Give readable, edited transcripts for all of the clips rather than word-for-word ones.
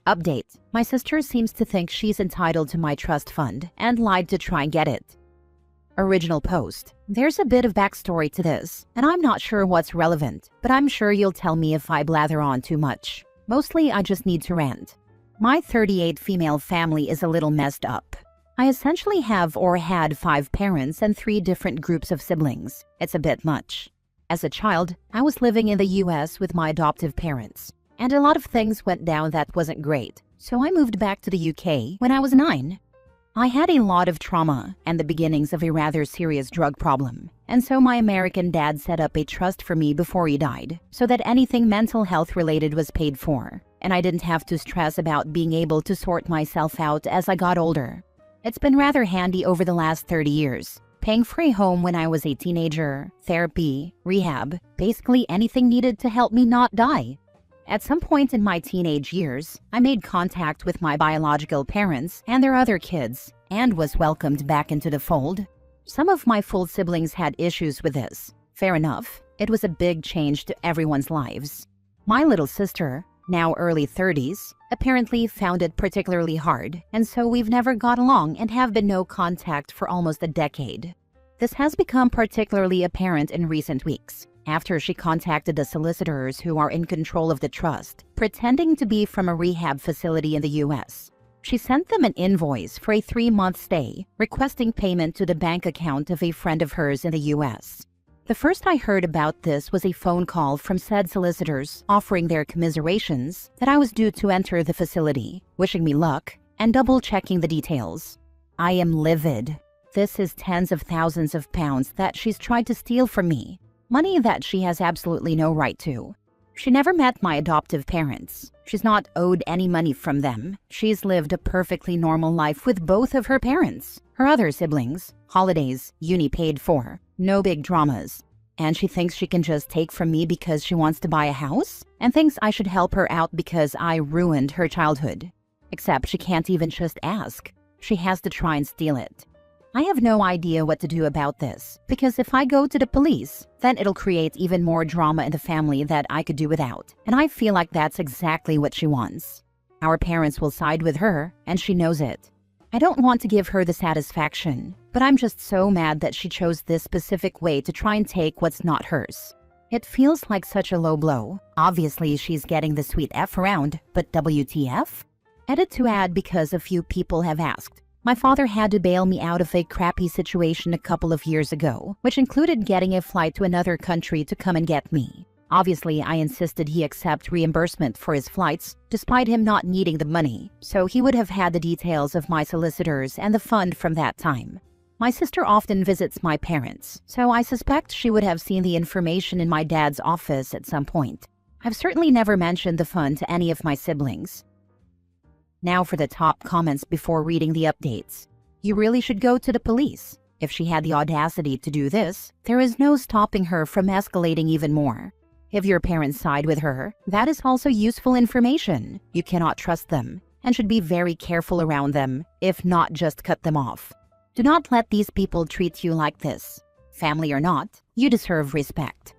Update: my sister seems to think she's entitled to my trust fund and lied to try and get it. Original post: there's a bit of backstory to this, and I'm not sure what's relevant, but I'm sure you'll tell me if I blather on too much. Mostly I just need to rant. My 38 female family is a little messed up. I essentially have or had 5 parents and 3 different groups of siblings. It's a bit much. As a child, I was living in the US with my adoptive parents, and a lot of things went down that wasn't great, so I moved back to the UK when I was 9. I had a lot of trauma and the beginnings of a rather serious drug problem, and so my American dad set up a trust for me before he died, so that anything mental health related was paid for, and I didn't have to stress about being able to sort myself out as I got older. It's been rather handy over the last 30 years, paying for a home when I was a teenager, therapy, rehab, basically anything needed to help me not die. At some point in my teenage years, I made contact with my biological parents and their other kids, and was welcomed back into the fold. Some of my full siblings had issues with this. Fair enough, it was a big change to everyone's lives. My little sister, now early 30s, apparently found it particularly hard, and so we've never got along and have been no contact for almost a decade. This has become particularly apparent in recent weeks, after she contacted the solicitors who are in control of the trust, pretending to be from a rehab facility in the US. She sent them an invoice for a 3-month stay, requesting payment to the bank account of a friend of hers in the US. The first I heard about this was a phone call from said solicitors offering their commiserations that I was due to enter the facility, wishing me luck, and double-checking the details. I am livid. This is tens of thousands of pounds that she's tried to steal from me. Money that she has absolutely no right to. She never met my adoptive parents. She's not owed any money from them. She's lived a perfectly normal life with both of her parents, her other siblings, holidays, uni paid for, no big dramas. And she thinks she can just take from me because she wants to buy a house? And thinks I should help her out because I ruined her childhood. Except she can't even just ask. She has to try and steal it. I have no idea what to do about this, because if I go to the police, then it'll create even more drama in the family that I could do without, and I feel like that's exactly what she wants. Our parents will side with her, and she knows it. I don't want to give her the satisfaction, but I'm just so mad that she chose this specific way to try and take what's not hers. It feels like such a low blow. Obviously, she's getting the sweet F around, but WTF? Edit to add because a few people have asked. My father had to bail me out of a crappy situation a couple of years ago, which included getting a flight to another country to come and get me. Obviously, I insisted he accept reimbursement for his flights, despite him not needing the money, so he would have had the details of my solicitors and the fund from that time. My sister often visits my parents, so I suspect she would have seen the information in my dad's office at some point. I've certainly never mentioned the fund to any of my siblings. Now for the top comments before reading the updates. You really should go to the police. If she had the audacity to do this, there is no stopping her from escalating even more. If your parents side with her, that is also useful information. You cannot trust them, and should be very careful around them, if not just cut them off. Do not let these people treat you like this. Family or not, you deserve respect.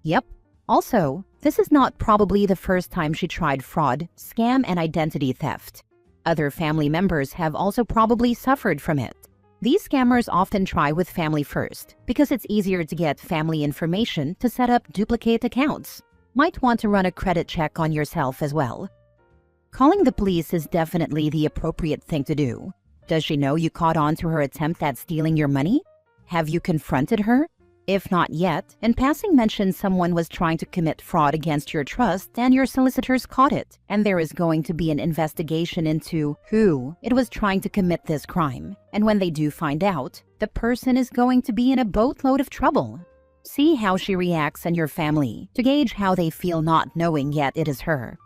Yep. Also, this is not probably the first time she tried fraud, scam, and identity theft. Other family members have also probably suffered from it. These scammers often try with family first, because it's easier to get family information to set up duplicate accounts. Might want to run a credit check on yourself as well. Calling the police is definitely the appropriate thing to do. Does she know you caught on to her attempt at stealing your money? Have you confronted her? If not yet, in passing mention someone was trying to commit fraud against your trust and your solicitors caught it, and there is going to be an investigation into who it was trying to commit this crime. And when they do find out, the person is going to be in a boatload of trouble. See how she reacts and your family to gauge how they feel not knowing yet it is her.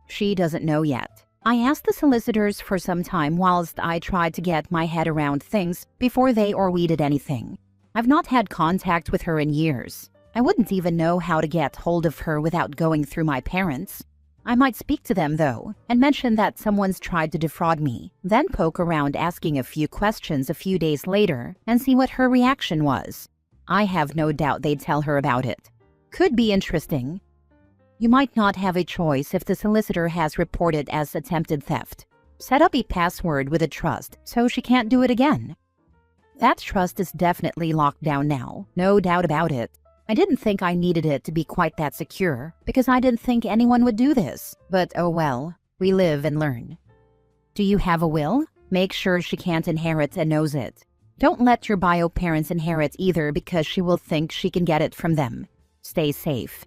She doesn't know yet. I asked the solicitors for some time whilst I tried to get my head around things before they or we did anything. I've not had contact with her in years. I wouldn't even know how to get hold of her without going through my parents. I might speak to them though, and mention that someone's tried to defraud me, then poke around asking a few questions a few days later and see what her reaction was. I have no doubt they'd tell her about it. Could be interesting. You might not have a choice if the solicitor has reported as attempted theft. Set up a password with a trust so she can't do it again. That trust is definitely locked down now, no doubt about it. I didn't think I needed it to be quite that secure because I didn't think anyone would do this. But oh well, we live and learn. Do you have a will? Make sure she can't inherit and knows it. Don't let your bio parents inherit either because she will think she can get it from them. Stay safe.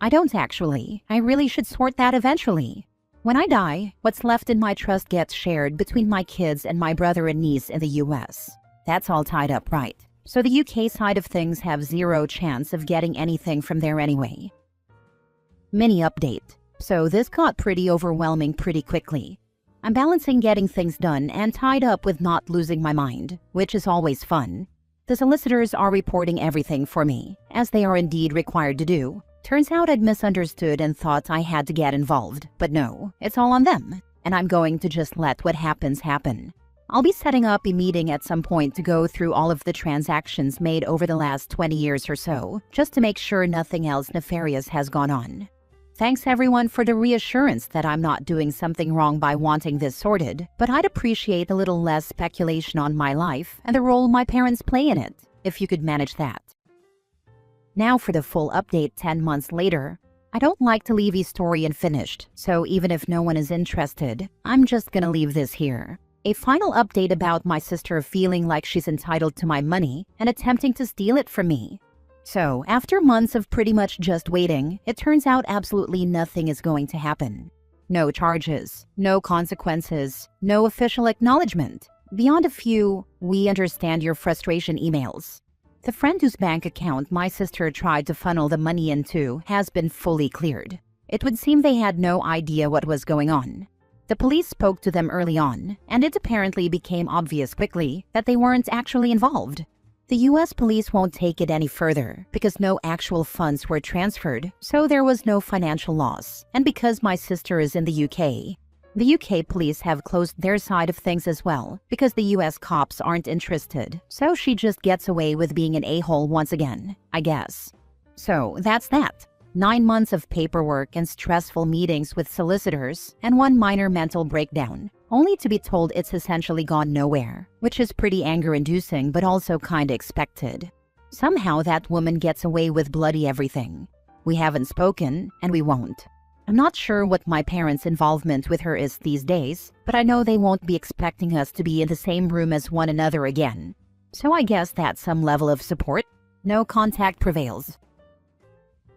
I don't actually. I really should sort that eventually. When I die, what's left in my trust gets shared between my kids and my brother and niece in the US. That's all tied up right. So the UK side of things have zero chance of getting anything from there anyway. Mini update. So this got pretty overwhelming pretty quickly. I'm balancing getting things done and tied up with not losing my mind, which is always fun. The solicitors are reporting everything for me, as they are indeed required to do. Turns out I'd misunderstood and thought I had to get involved, but no, it's all on them, and I'm going to just let what happens happen. I'll be setting up a meeting at some point to go through all of the transactions made over the last 20 years or so, just to make sure nothing else nefarious has gone on. Thanks everyone for the reassurance that I'm not doing something wrong by wanting this sorted, but I'd appreciate a little less speculation on my life and the role my parents play in it, if you could manage that. Now for the full update 10 months later. I don't like to leave a story unfinished, so even if no one is interested, I'm just gonna leave this here. A final update about my sister feeling like she's entitled to my money and attempting to steal it from me. So, after months of pretty much just waiting, it turns out absolutely nothing is going to happen. No charges, no consequences, no official acknowledgement, beyond a few "we understand your frustration" emails. The friend whose bank account my sister tried to funnel the money into has been fully cleared. It would seem they had no idea what was going on. The police spoke to them early on, and it apparently became obvious quickly that they weren't actually involved. The US police won't take it any further because no actual funds were transferred, so there was no financial loss. And because my sister is in the UK police have closed their side of things as well because the US cops aren't interested, so she just gets away with being an a-hole once again, I guess. So that's that. 9 months of paperwork and stressful meetings with solicitors and one minor mental breakdown, only to be told it's essentially gone nowhere, which is pretty anger-inducing but also kinda expected. Somehow that woman gets away with bloody everything. We haven't spoken, and we won't. I'm not sure what my parents' involvement with her is these days, but I know they won't be expecting us to be in the same room as one another again. So I guess that's some level of support. No contact prevails.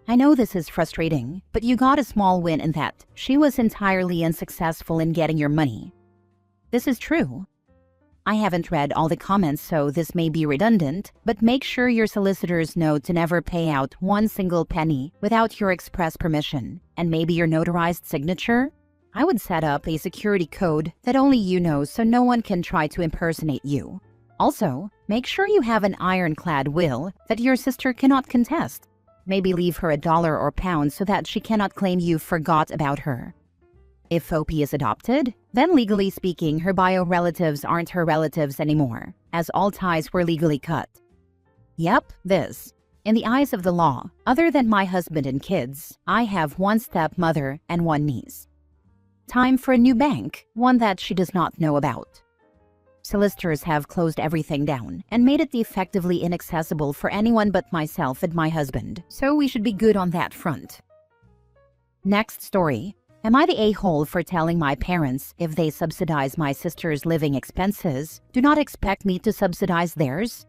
I know this is frustrating, but you got a small win in that she was entirely unsuccessful in getting your money. This is true. I haven't read all the comments, so this may be redundant, but make sure your solicitors know to never pay out one single penny without your express permission, and maybe your notarized signature. I would set up a security code that only you know so no one can try to impersonate you. Also, make sure you have an ironclad will that your sister cannot contest. Maybe leave her $1 or pound so that she cannot claim you forgot about her. If OP is adopted, then legally speaking, her bio relatives aren't her relatives anymore, as all ties were legally cut. Yep, this. In the eyes of the law, other than my husband and kids, I have one stepmother and one niece. Time for a new bank, one that she does not know about. Solicitors have closed everything down and made it effectively inaccessible for anyone but myself and my husband, so we should be good on that front. Next story. Am I the a-hole for telling my parents if they subsidize my sister's living expenses, do not expect me to subsidize theirs?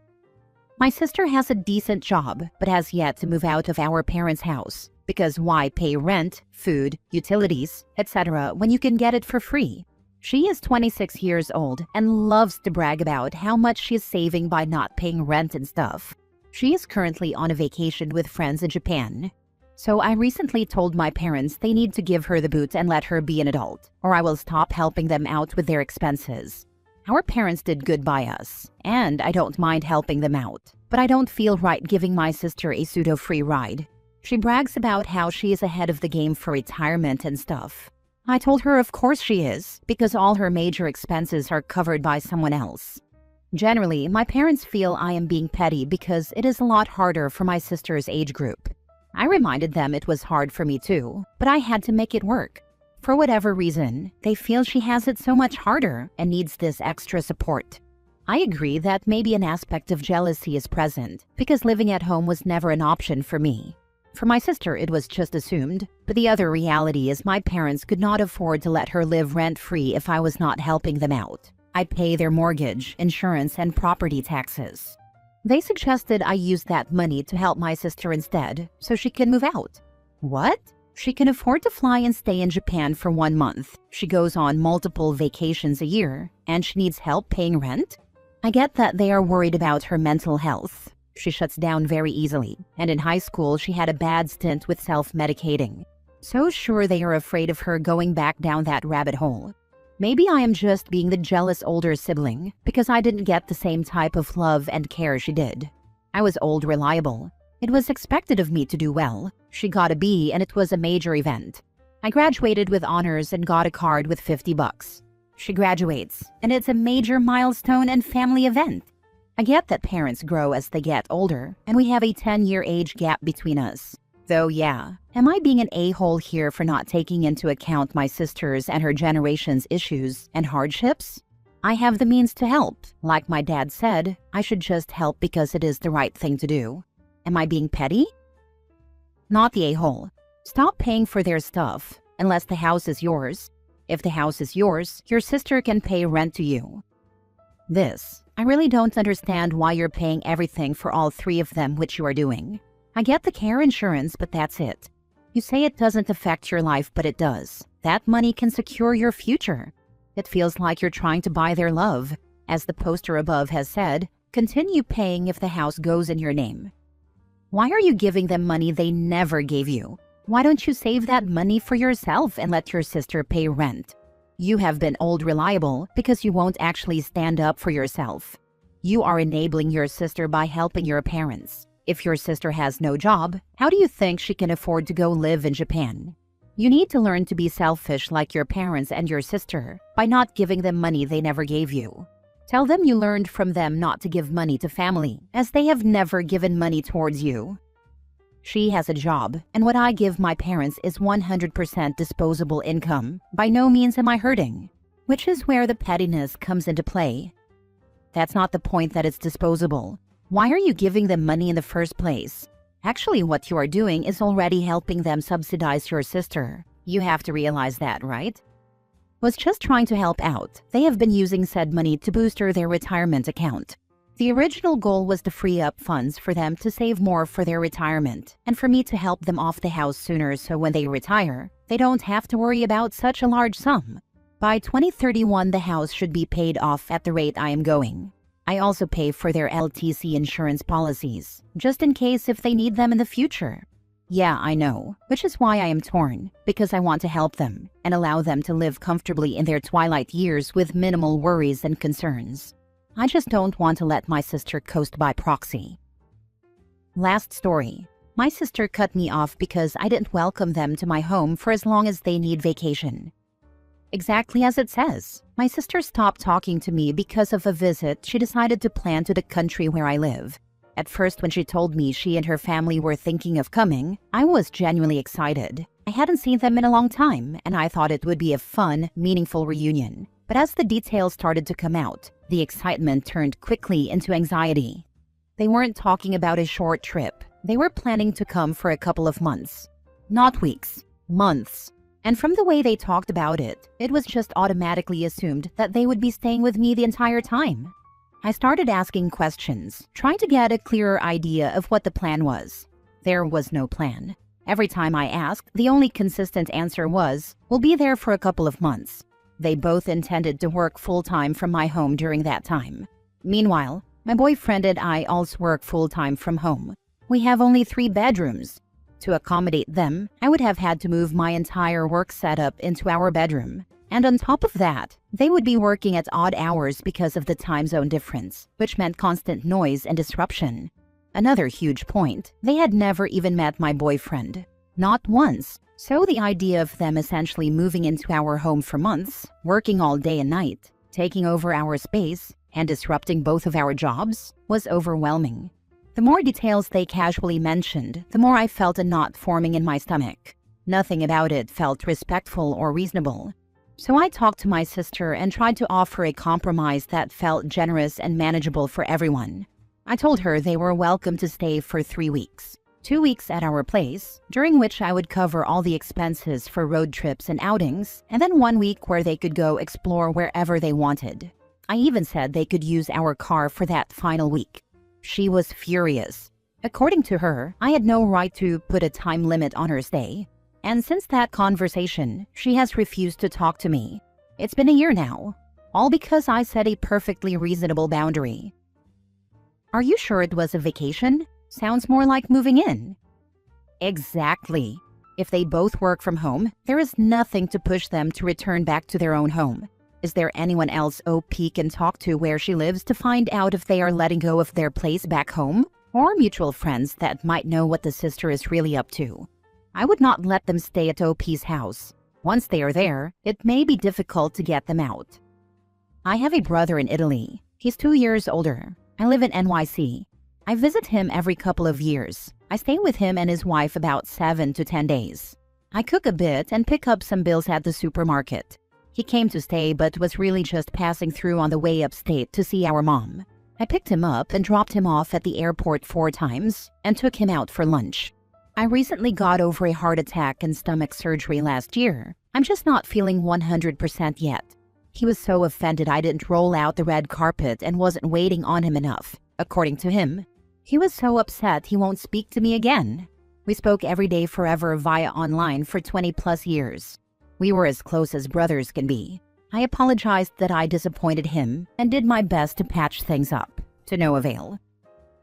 My sister has a decent job, but has yet to move out of our parents' house, because why pay rent, food, utilities, etc. when you can get it for free? She is 26 years old and loves to brag about how much she is saving by not paying rent and stuff. She is currently on a vacation with friends in Japan. So I recently told my parents they need to give her the boot and let her be an adult, or I will stop helping them out with their expenses. Our parents did good by us, and I don't mind helping them out, but I don't feel right giving my sister a pseudo-free ride. She brags about how she is ahead of the game for retirement and stuff. I told her of course she is, because all her major expenses are covered by someone else. Generally, my parents feel I am being petty because it is a lot harder for my sister's age group. I reminded them it was hard for me too, but I had to make it work. For whatever reason, they feel she has it so much harder and needs this extra support. I agree that maybe an aspect of jealousy is present because living at home was never an option for me. For my sister, it was just assumed, but the other reality is my parents could not afford to let her live rent-free if I was not helping them out. I pay their mortgage, insurance, and property taxes. They suggested I use that money to help my sister instead, so she can move out. What? She can afford to fly and stay in Japan for 1 month. She goes on multiple vacations a year, and she needs help paying rent? I get that they are worried about her mental health. She shuts down very easily, and in high school she had a bad stint with self-medicating. So sure they are afraid of her going back down that rabbit hole. Maybe I am just being the jealous older sibling because I didn't get the same type of love and care she did. I was old reliable. It was expected of me to do well. She got a B and it was a major event. I graduated with honors and got a card with $50. She graduates, and it's a major milestone and family event. I get that parents grow as they get older, and we have a 10-year age gap between us. Though yeah, am I being an a-hole here for not taking into account my sister's and her generation's issues and hardships? I have the means to help. Like my dad said, I should just help because it is the right thing to do. Am I being petty? Not the a-hole. Stop paying for their stuff, unless the house is yours. If the house is yours, your sister can pay rent to you. I really don't understand why you're paying everything for all 3 of them, which you are doing. I get the care insurance, but that's it. You say it doesn't affect your life, but it does. That money can secure your future. It feels like you're trying to buy their love. As the poster above has said, continue paying if the house goes in your name. Why are you giving them money they never gave you? Why don't you save that money for yourself and let your sister pay rent? You have been old reliable because you won't actually stand up for yourself. You are enabling your sister by helping your parents. If your sister has no job, how do you think she can afford to go live in Japan? You need to learn to be selfish like your parents and your sister by not giving them money they never gave you. Tell them you learned from them not to give money to family, as they have never given money towards you. She has a job, and what I give my parents is 100% disposable income. By no means am I hurting. Which is where the pettiness comes into play. That's not the point that it's disposable. Why are you giving them money in the first place? Actually, what you are doing is already helping them subsidize your sister. You have to realize that, right? Was just trying to help out. They have been using said money to booster their retirement account. The original goal was to free up funds for them to save more for their retirement, and for me to help them off the house sooner so when they retire, they don't have to worry about such a large sum. By 2031, the house should be paid off at the rate I am going. I also pay for their LTC insurance policies, just in case if they need them in the future. Yeah, I know, which is why I am torn, because I want to help them and allow them to live comfortably in their twilight years with minimal worries and concerns. I just don't want to let my sister coast by proxy. Last story. My sister cut me off because I didn't welcome them to my home for as long as they need vacation. Exactly as it says. My sister stopped talking to me because of a visit she decided to plan to the country where I live. At first, when she told me she and her family were thinking of coming, I was genuinely excited. I hadn't seen them in a long time, and I thought it would be a fun, meaningful reunion. But as the details started to come out, the excitement turned quickly into anxiety. They weren't talking about a short trip. They were planning to come for a couple of months. Not weeks, months. And from the way they talked about it, it was just automatically assumed that they would be staying with me the entire time. I started asking questions, trying to get a clearer idea of what the plan was. There was no plan. Every time I asked, the only consistent answer was, "We'll be there for a couple of months." They both intended to work full-time from my home during that time. Meanwhile, my boyfriend and I also work full-time from home. We have only 3 bedrooms. To accommodate them, I would have had to move my entire work setup into our bedroom. And on top of that, they would be working at odd hours because of the time zone difference, which meant constant noise and disruption. Another huge point, they had never even met my boyfriend. Not once. So the idea of them essentially moving into our home for months, working all day and night, taking over our space, and disrupting both of our jobs was overwhelming. The more details they casually mentioned, the more I felt a knot forming in my stomach. Nothing about it felt respectful or reasonable. So I talked to my sister and tried to offer a compromise that felt generous and manageable for everyone. I told her they were welcome to stay for 3 weeks. 2 weeks at our place, during which I would cover all the expenses for road trips and outings, and then 1 week where they could go explore wherever they wanted. I even said they could use our car for that final week. She was furious. According to her, I had no right to put a time limit on her stay. And since that conversation, she has refused to talk to me. It's been a year now, all because I set a perfectly reasonable boundary. Are you sure it was a vacation? Sounds more like moving in. Exactly. If they both work from home, there is nothing to push them to return back to their own home. Is there anyone else OP can talk to where she lives to find out if they are letting go of their place back home? Or mutual friends that might know what the sister is really up to? I would not let them stay at OP's house. Once they are there, it may be difficult to get them out. I have a brother in Italy. He's 2 years older. I live in NYC. I visit him every couple of years. I stay with him and his wife about 7 to 10 days. I cook a bit and pick up some bills at the supermarket. He came to stay but was really just passing through on the way upstate to see our mom. I picked him up and dropped him off at the airport 4 times and took him out for lunch. I recently got over a heart attack and stomach surgery last year. I'm just not feeling 100% yet. He was so offended I didn't roll out the red carpet and wasn't waiting on him enough, according to him. He was so upset he won't speak to me again. We spoke every day forever via online for 20 plus years. We were as close as brothers can be. I apologized that I disappointed him and did my best to patch things up, to no avail.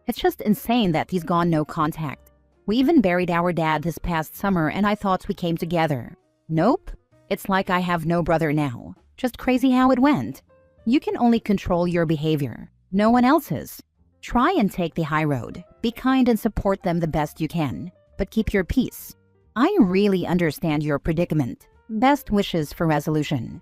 It's just insane that he's gone no contact. We even buried our dad this past summer and I thought we came together. Nope. It's like I have no brother now. Just crazy how it went. You can only control your behavior. No one else's. Try and take the high road. Be kind and support them the best you can. But keep your peace. I really understand your predicament. Best wishes for resolution.